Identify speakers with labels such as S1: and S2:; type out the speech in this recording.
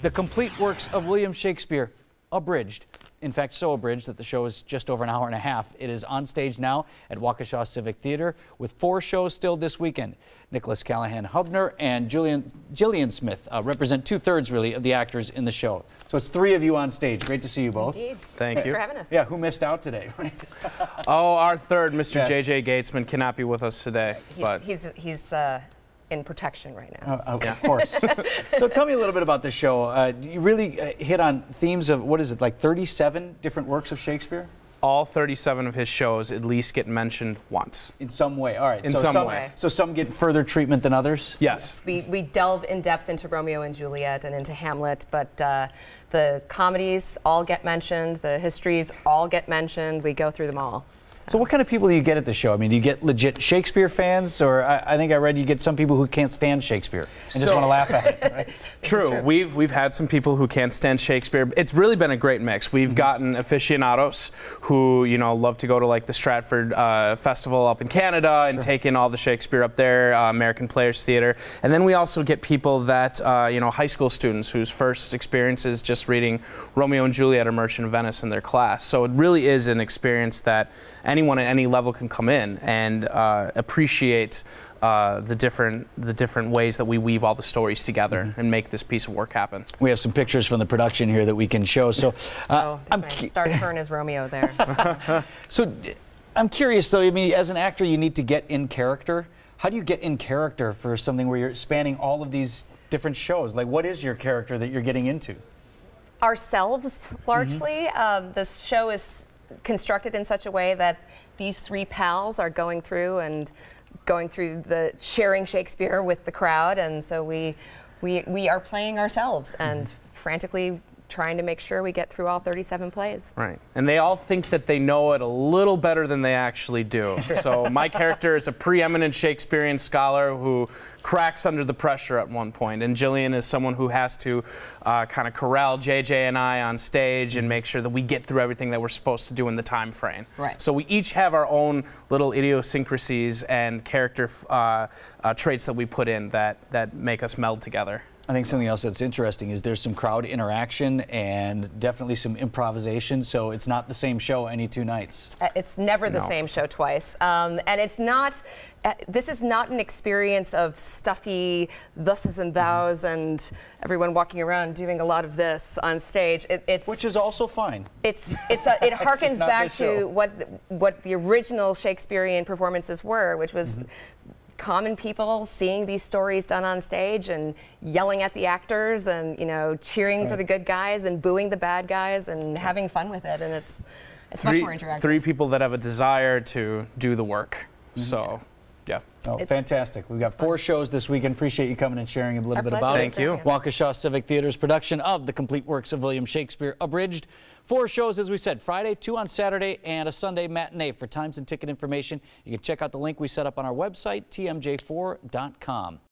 S1: The complete works of William Shakespeare, abridged. In fact, so abridged that the show is just over an hour and a half. It is on stage now at Waukesha Civic Theatre with 4 shows still this weekend. Nicholas Callahan-Hubner and Gillian Smith represent 2/3 really of the actors in the show. So it's 3 of you on stage. Great to see you both.
S2: Indeed.
S3: Thanks
S2: for having us.
S1: Yeah, who missed out today, right?
S3: Oh, our third, Mr.
S1: Yes.
S3: J.J. Gatesman, cannot be with us today.
S2: He's in protection right now.
S1: Of course. So tell me a little bit about the show. You really hit on themes of, what is it, like 37 different works of Shakespeare?
S3: All 37 of his shows at least get mentioned once.
S1: In some way. All right.
S3: In some way.
S1: So some get further treatment than others?
S3: Yes.
S2: We delve in depth into Romeo and Juliet and into Hamlet, but the comedies all get mentioned, the histories all get mentioned. We go through them all.
S1: So what kind of people do you get at the show? I mean, do you get legit Shakespeare fans, or I think I read you get some people who can't stand Shakespeare and just want to laugh at it, right?
S3: True. We've had some people who can't stand Shakespeare. It's really been a great mix. We've gotten aficionados who, you know, love to go to like the Stratford Festival up in Canada and take in all the Shakespeare up there, American Players Theatre. And then we also get people that, you know, high school students whose first experience is just reading Romeo and Juliet or Merchant of Venice in their class. So it really is an experience that anyone at any level can come in and appreciate the different ways that we weave all the stories together and make this piece of work happen.
S1: We have some pictures from the production here that we can show. So,
S2: my star turn is Romeo there.
S1: So, I'm curious though. I mean, as an actor, you need to get in character. How do you get in character for something where you're spanning all of these different shows? Like, what is your character that you're getting into?
S2: Ourselves, largely. This show is constructed in such a way that these 3 pals are going through the sharing Shakespeare with the crowd, and so we are playing ourselves and frantically trying to make sure we get through all 37 plays.
S3: Right. And they all think that they know it a little better than they actually do. So my character is a preeminent Shakespearean scholar who cracks under the pressure at one point, and Gillian is someone who has to kind of corral JJ and I on stage and make sure that we get through everything that we're supposed to do in the time frame.
S2: Right.
S3: So we each have our own little idiosyncrasies and character traits that we put in that make us meld together.
S1: I think something else that's interesting is there's some crowd interaction and definitely some improvisation, so it's not the same show any 2 nights.
S2: It's never the same show twice. And it's not, this is not an experience of stuffy thuses and thous and everyone walking around doing a lot of this on stage.
S1: Which is also fine.
S2: It harkens back to what the original Shakespearean performances were, which was common people seeing these stories done on stage and yelling at the actors and, you know, cheering for the good guys and booing the bad guys and having fun with it, and it's much more interactive.
S3: 3 people that have a desire to do the work. So, yeah.
S1: Oh, fantastic. We've got 4 shows this weekend. Appreciate you coming and sharing a little bit about it.
S3: Thank you.
S1: Waukesha Civic Theatre's production of the complete works of William Shakespeare, abridged. 4 shows, as we said, Friday, 2 on Saturday, and a Sunday matinee. For times and ticket information, you can check out the link we set up on our website, tmj4.com.